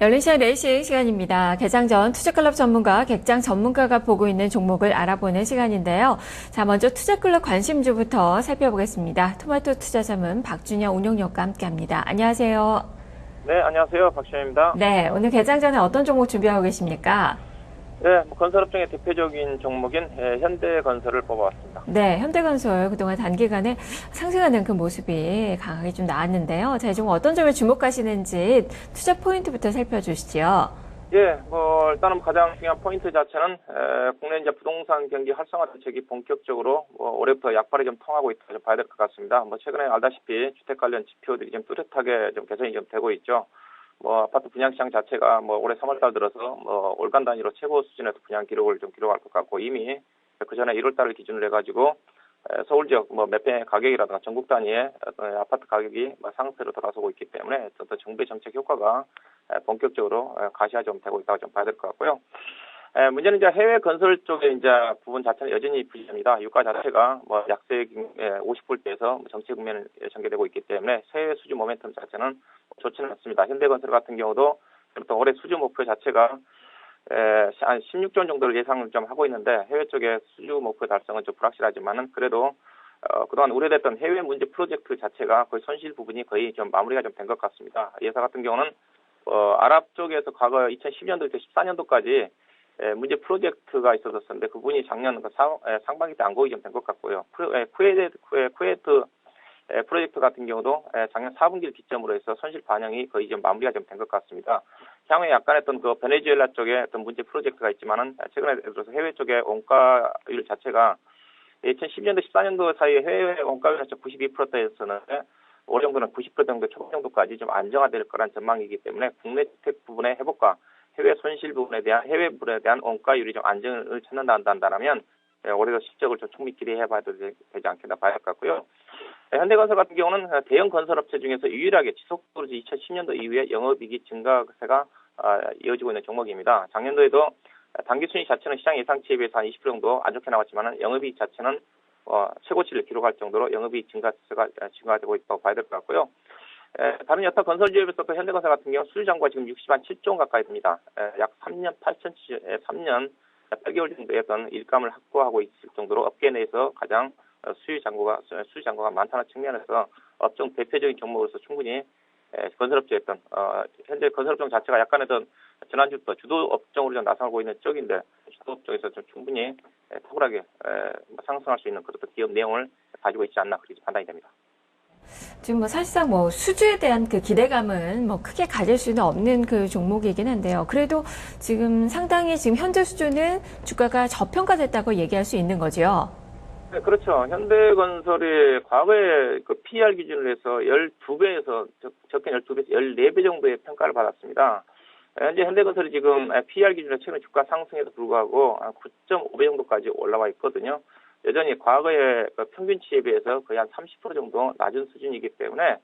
열린시간 레이싱 시간입니다. 개장 전 투자클럽 전문가, 객장 전문가가 보고 있는 종목을 알아보는 시간인데요. 자, 먼저 투자클럽 관심주부터 살펴보겠습니다. 토마토 투자자문 박준영 운용역과 함께합니다. 안녕하세요. 네, 안녕하세요. 박시현입니다. 네, 오늘 개장 전에 어떤 종목 준비하고 계십니까? 네, 건설업 중에 대표적인 종목인 현대건설을 뽑아왔습니다. 네, 현대건설 그동안 단기간에 상승하는 그 모습이 강하게 좀 나왔는데요. 자, 좀 어떤 점에 주목하시는지 투자 포인트부터 살펴주시죠. 예, 일단은 가장 중요한 포인트 자체는 국내 이제 부동산 경기 활성화 대책이 본격적으로 올해부터 약발이 좀 통하고 있다 좀 봐야 될 것 같습니다. 최근에 알다시피 주택 관련 지표들이 좀 뚜렷하게 좀 개선이 좀 되고 있죠. 아파트 분양 시장 자체가 올해 3월달 들어서 월간 단위로 최고 수준에서 분양 기록을 좀 기록할 것 같고, 이미 그 전에 1월달을 기준으로 해가지고 서울 지역 몇 평의 가격이라든가 전국 단위의 아파트 가격이 상승세로 돌아서고 있기 때문에 어떤 정부의 정책 효과가 본격적으로 가시화 좀 되고 있다고 좀 봐야 될 것 같고요. 문제는 이제 해외 건설 쪽의 이제 부분 자체는 여전히 부실합니다. 유가 자체가 약세 50불대에서 정체 국면을 전개되고 있기 때문에 해외 수주 모멘텀 자체는 좋지는 않습니다. 현대건설 같은 경우도 올해 수주 목표 자체가 한 16조 원 정도를 예상을 좀 하고 있는데, 해외 쪽의 수주 목표 달성은 좀 불확실하지만은 그래도 그동안 우려됐던 해외 문제 프로젝트 자체가 거의 손실 부분이 거의 좀 마무리가 좀 된 것 같습니다. 이 회사 같은 경우는 아랍 쪽에서 과거 2010년도부터 14년도까지 문제 프로젝트가 있었었는데, 그분이 작년 상반기 때 안고이 좀 된 것 같고요. 쿠웨이트 프로젝트 같은 경우도 작년 4분기를 기점으로 해서 손실 반영이 거의 좀 마무리가 좀 된 것 같습니다. 향후에 약간 했던 그 베네수엘라 쪽에 어떤 문제 프로젝트가 있지만은, 최근에 들어서 해외 쪽의 원가율 자체가 2010년도 14년도 사이에 해외 원가율 자체 92%대였었는데 올해 정도는 90% 정도 초반 정도까지 좀 안정화될 거란 전망이기 때문에 국내 주택 부분의 회복과 해외 손실 부분에 대한 원가율이 좀 안정을 찾는다면 올해도 실적을 좀 충분히 기대해 봐야 되지 않겠나 봐야 할 것 같고요. 현대건설 같은 경우는 대형 건설업체 중에서 유일하게 지속적으로 2010년도 이후에 영업이익이 증가세가 이어지고 있는 종목입니다. 작년도에도 당기순위 자체는 시장 예상치에 비해서 한 20% 정도 안 좋게 나왔지만 영업이익 자체는 최고치를 기록할 정도로 영업이익 증가세가 증가되고 있다고 봐야 될 것 같고요. 다른 여타 건설주에 비해서 또 현대건설 같은 경우 수주 잔고가 지금 7조 원 가까이 됩니다. 약 3년 8개월 정도의 어떤 일감을 확보하고 있을 정도로 업계 내에서 가장 수주 잔고가 많다는 측면에서 업종 대표적인 종목으로서 충분히 건설업체였던 현재 건설업종 자체가 약간 어떤 지난주부터 주도 업종으로 좀 나서고 있는 쪽인데, 주도 업종에서 좀 충분히 탁월하게 상승할 수 있는 그런 기업 내용을 가지고 있지 않나 그렇게 판단이 됩니다. 지금 사실상 수주에 대한 그 기대감은 크게 가질 수는 없는 그 종목이긴 한데요. 그래도 지금 상당히 지금 현재 수준은 주가가 저평가됐다고 얘기할 수 있는 거죠. 네, 그렇죠. 현대건설이 과거에 그 PER 기준으로 해서 12배에서, 적게 12배에서 14배 정도의 평가를 받았습니다. 현재 현대건설이 지금 PER 기준으로 최근 주가 상승에도 불구하고 9.5배 정도까지 올라와 있거든요. 여전히 과거의 평균치에 비해서 거의 한 30% 정도 낮은 수준이기 때문에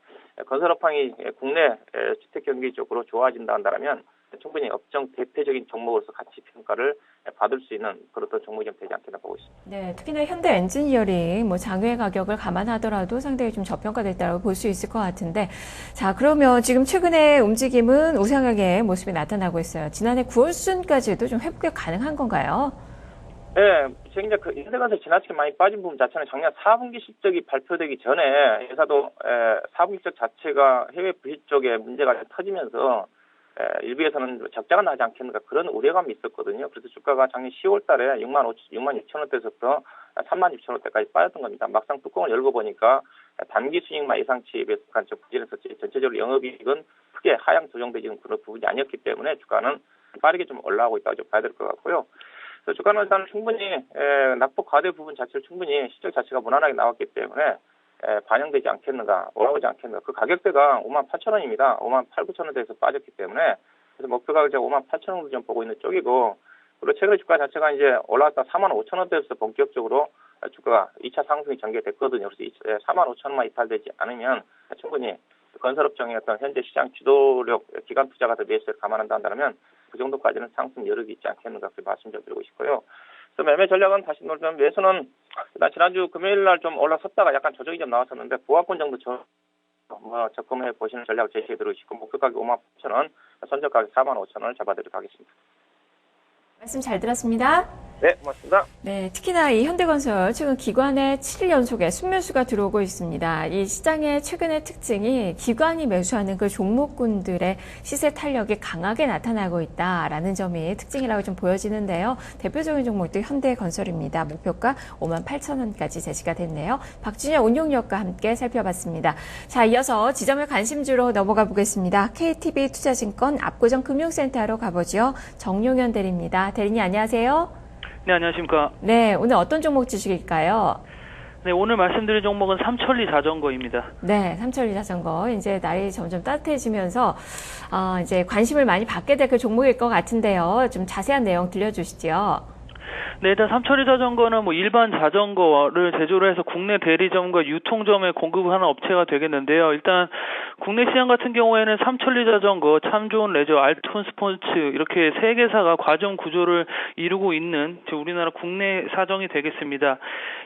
건설업황이 국내 주택 경기 쪽으로 좋아진다 한다면 충분히 업종 대표적인 종목으로서 가치 평가를 받을 수 있는 그런 종목이 되지 않겠나 보고 있습니다. 네, 특히나 현대 엔지니어링 장외 가격을 감안하더라도 상당히 좀 저평가됐다고 볼 수 있을 것 같은데, 자, 그러면 지금 최근에 움직임은 우상향의 모습이 나타나고 있어요. 지난해 9월 수준까지도 좀 회복이 가능한 건가요? 네, 굉장히 현대건설 지나치게 많이 빠진 부분 자체는 작년 4분기 실적이 발표되기 전에 회사도 4분기 실적 자체가 해외 부실 쪽에 문제가 터지면서 일부에서는 적자가 나지 않겠는가 그런 우려감이 있었거든요. 그래서 주가가 작년 10월 달에 6만 6천 원대에서부터 3만 6천 원대까지 빠졌던 겁니다. 막상 뚜껑을 열고 보니까 단기 수익만 예상치에 비해서 좀 부진했었지, 전체적으로 영업이익은 크게 하향 조정되지는 그런 부분이 아니었기 때문에 주가는 빠르게 좀 올라가고 있다고 좀 봐야 될 것 같고요. 그래서 주가는 일단 충분히 낙폭 과대 부분 자체를 충분히 실적 자체가 무난하게 나왔기 때문에 반영되지 않겠는가, 올라오지 않겠는가. 그 가격대가 5만 8천 원입니다. 5만 8, 9천 원대에서 빠졌기 때문에 그래서 목표 가격 5만 8천 원 정도 좀 보고 있는 쪽이고, 그리고 최근에 주가 자체가 이제 올라왔다 4만 5천 원대에서 본격적으로 주가가 2차 상승이 전개됐거든요. 그래서 4만 5천 원만 이탈되지 않으면 충분히 건설업종의 어떤 현재 시장 주도력 기관 투자가 더 매수를 감안한다 한다면 그 정도까지는 상승 여력이 있지 않겠는가 그렇게 말씀 좀 드리고 싶고요. 그래서 매매 전략은 다시 말하면 매수는 지난주 금요일 날 좀 올라섰다가 약간 조정이 좀 나왔었는데 보합권 정도 접근해 보시는 전략 제시해 드리고 목표 가격 58,000원, 선적 가격 45,000원을 잡아드리도록 하겠습니다. 말씀 잘 들었습니다. 네, 고맙습니다. 네, 특히나 이 현대건설 최근 기관의 7일 연속에 순매수가 들어오고 있습니다. 이 시장의 최근의 특징이 기관이 매수하는 그 종목군들의 시세 탄력이 강하게 나타나고 있다라는 점이 특징이라고 좀 보여지는데요. 대표적인 종목도 현대건설입니다. 목표가 58,000원까지 제시가 됐네요. 박준영 운용력과 함께 살펴봤습니다. 자, 이어서 지점의 관심주로 넘어가 보겠습니다. KTB 투자증권 압구정 금융센터로 가보죠. 정용현 대리입니다. 대리님 안녕하세요. 네, 안녕하십니까. 네, 오늘 어떤 종목 주식일까요? 네, 오늘 말씀드릴 종목은 삼천리 자전거입니다. 네, 삼천리 자전거. 이제 날이 점점 따뜻해지면서, 이제 관심을 많이 받게 될 그 종목일 것 같은데요. 좀 자세한 내용 들려주시죠. 네, 일단 삼천리 자전거는 일반 자전거를 제조를 해서 국내 대리점과 유통점에 공급을 하는 업체가 되겠는데요. 일단 국내 시장 같은 경우에는 삼천리 자전거, 참 좋은 레저, 알톤 스포츠 이렇게 세 개사가 과점 구조를 이루고 있는 우리나라 국내 사정이 되겠습니다.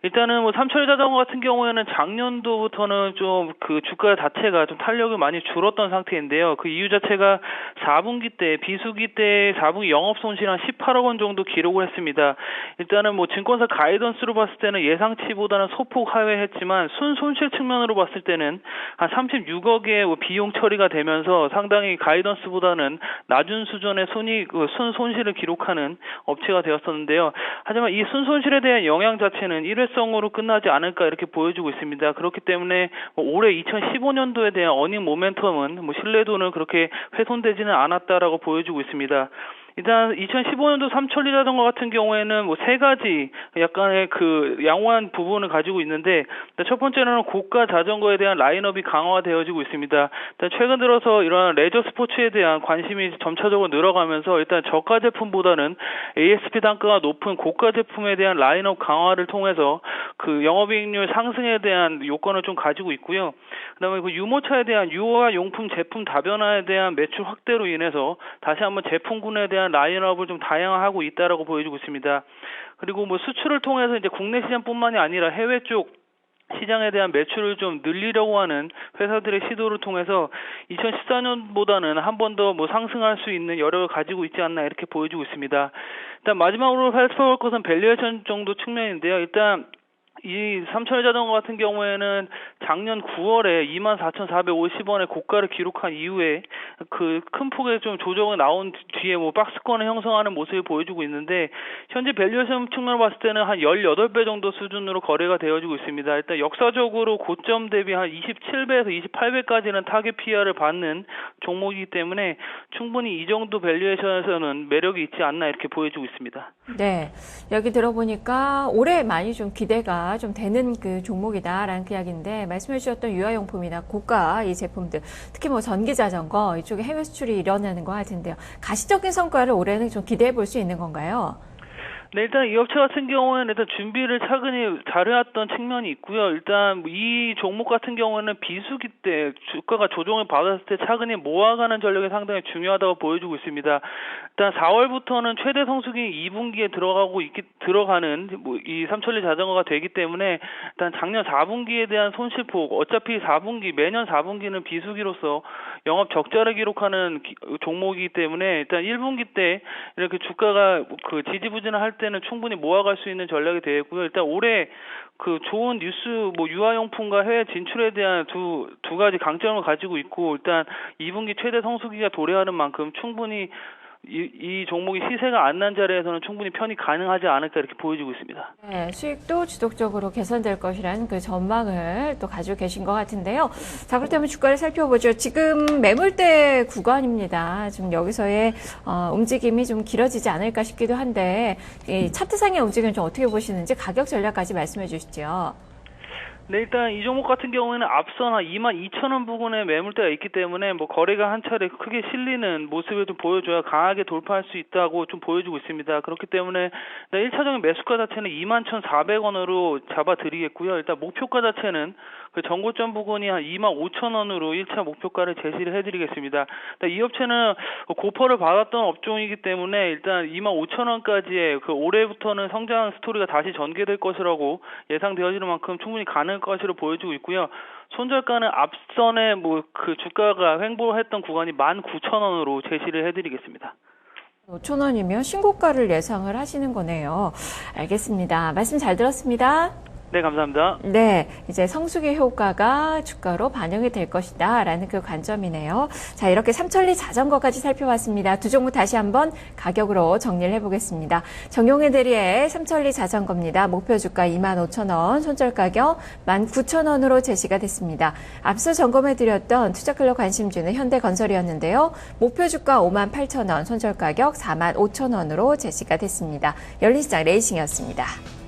일단은 삼천리 자전거 같은 경우에는 작년도부터는 좀 그 주가 자체가 좀 탄력이 많이 줄었던 상태인데요. 그 이유 자체가 4분기 때 비수기 때 4분기 영업 손실 한 18억 원 정도 기록을 했습니다. 일단은 증권사 가이던스로 봤을 때는 예상치보다는 소폭 하회했지만 순손실 측면으로 봤을 때는 한 36억의 비용 처리가 되면서 상당히 가이던스보다는 낮은 수준의 순손실을 기록하는 업체가 되었었는데요. 하지만 이 순손실에 대한 영향 자체는 일회성으로 끝나지 않을까 이렇게 보여지고 있습니다. 그렇기 때문에 올해 2015년도에 대한 어닝 모멘텀은 신뢰도는 그렇게 훼손되지는 않았다라고 보여지고 있습니다. 일단 2015년도 삼천리 자전거 같은 경우에는 세 가지 약간의 그 양호한 부분을 가지고 있는데, 첫 번째는 고가 자전거에 대한 라인업이 강화되어지고 있습니다. 일단 최근 들어서 이러한 레저 스포츠에 대한 관심이 점차적으로 늘어가면서 일단 저가 제품보다는 ASP 단가가 높은 고가 제품에 대한 라인업 강화를 통해서 그 영업이익률 상승에 대한 요건을 좀 가지고 있고요. 그다음에 그 유모차에 대한 유아 용품 제품 다변화에 대한 매출 확대로 인해서 다시 한번 제품군에 대한 라인업을 좀 다양화하고 있다라고 보여지고 있습니다. 그리고 수출을 통해서 이제 국내 시장뿐만이 아니라 해외 쪽 시장에 대한 매출을 좀 늘리려고 하는 회사들의 시도를 통해서 2014년보다는 한 번 더 상승할 수 있는 여력을 가지고 있지 않나 이렇게 보여지고 있습니다. 일단 마지막으로 살펴볼 것은 밸류에이션 정도 측면인데요. 일단 이 삼천리 자전거 같은 경우에는 작년 9월에 24,450원의 고가를 기록한 이후에 그 큰 폭의 좀 조정이 나온 뒤에 박스권을 형성하는 모습을 보여주고 있는데, 현재 밸류에이션 측면으로 봤을 때는 한 18배 정도 수준으로 거래가 되어지고 있습니다. 일단 역사적으로 고점 대비 한 27배에서 28배까지는 타겟 PR을 받는 종목이기 때문에 충분히 이 정도 밸류에이션에서는 매력이 있지 않나 이렇게 보여지고 있습니다. 네, 여기 들어보니까 올해 많이 좀 기대가 좀 되는 그 종목이다라는 그 이야기인데, 말씀해 주셨던 유아용품이나 고가 이 제품들, 특히 전기 자전거 이쪽에 해외 수출이 일어나는 것 같은데요. 가시적인 성과를 올해는 좀 기대해 볼 수 있는 건가요? 네, 일단 이 업체 같은 경우에는 일단 준비를 차근히 잘해왔던 측면이 있고요. 일단 이 종목 같은 경우는 비수기 때 주가가 조정을 받았을 때 차근히 모아가는 전략이 상당히 중요하다고 보여주고 있습니다. 일단 4월부터는 최대 성수기 2분기에 들어가는 이 삼천리 자전거가 되기 때문에 일단 작년 4분기에 대한 손실폭, 어차피 매년 4분기는 비수기로서 영업 적자를 기록하는 종목이기 때문에 일단 1분기 때 이렇게 주가가 그 지지부진할 때는 충분히 모아갈 수 있는 전략이 되겠고요. 일단 올해 그 좋은 뉴스 유아용품과 해외 진출에 대한 두 가지 강점을 가지고 있고, 일단 2분기 최대 성수기가 도래하는 만큼 충분히 이 종목이 시세가 안 난 자리에서는 충분히 편입 가능하지 않을까 이렇게 보여지고 있습니다. 네, 수익도 지속적으로 개선될 것이라는 그 전망을 또 가지고 계신 것 같은데요. 자, 그렇다면 주가를 살펴보죠. 지금 매물대 구간입니다. 지금 여기서의 움직임이 좀 길어지지 않을까 싶기도 한데, 이 차트상의 움직임 좀 어떻게 보시는지 가격 전략까지 말씀해 주시죠. 네, 일단 이 종목 같은 경우에는 앞선 한 22,000원 부근에 매물대가 있기 때문에 거래가 한 차례 크게 실리는 모습을 좀 보여줘야 강하게 돌파할 수 있다고 좀 보여주고 있습니다. 그렇기 때문에 1차적인 매수가 자체는 21,400원으로 잡아드리겠고요. 일단 목표가 자체는 그 전고점 부근이 한 25,000원으로 1차 목표가를 제시를 해드리겠습니다. 이 업체는 고퍼를 받았던 업종이기 때문에 일단 25,000원까지의 그 올해부터는 성장 스토리가 다시 전개될 것이라고 예상되어지는 만큼 충분히 가능할 것으로 보여지고 있고요. 손절가는 앞선에 그 주가가 횡보했던 구간이 19,000원으로 제시를 해드리겠습니다. 5,000원이면 신고가를 예상을 하시는 거네요. 알겠습니다. 말씀 잘 들었습니다. 네, 감사합니다. 네, 이제 성수기 효과가 주가로 반영이 될 것이다 라는 그 관점이네요. 자, 이렇게 삼천리 자전거까지 살펴봤습니다. 두 종목 다시 한번 가격으로 정리를 해보겠습니다. 정용해 대리의 삼천리 자전거입니다. 목표 주가 25,000원, 손절 가격 19,000원으로 제시가 됐습니다. 앞서 점검해드렸던 투자클럽 관심주는 현대건설이었는데요. 목표 주가 58,000원, 손절 가격 45,000원으로 제시가 됐습니다. 열린시장 레이싱이었습니다.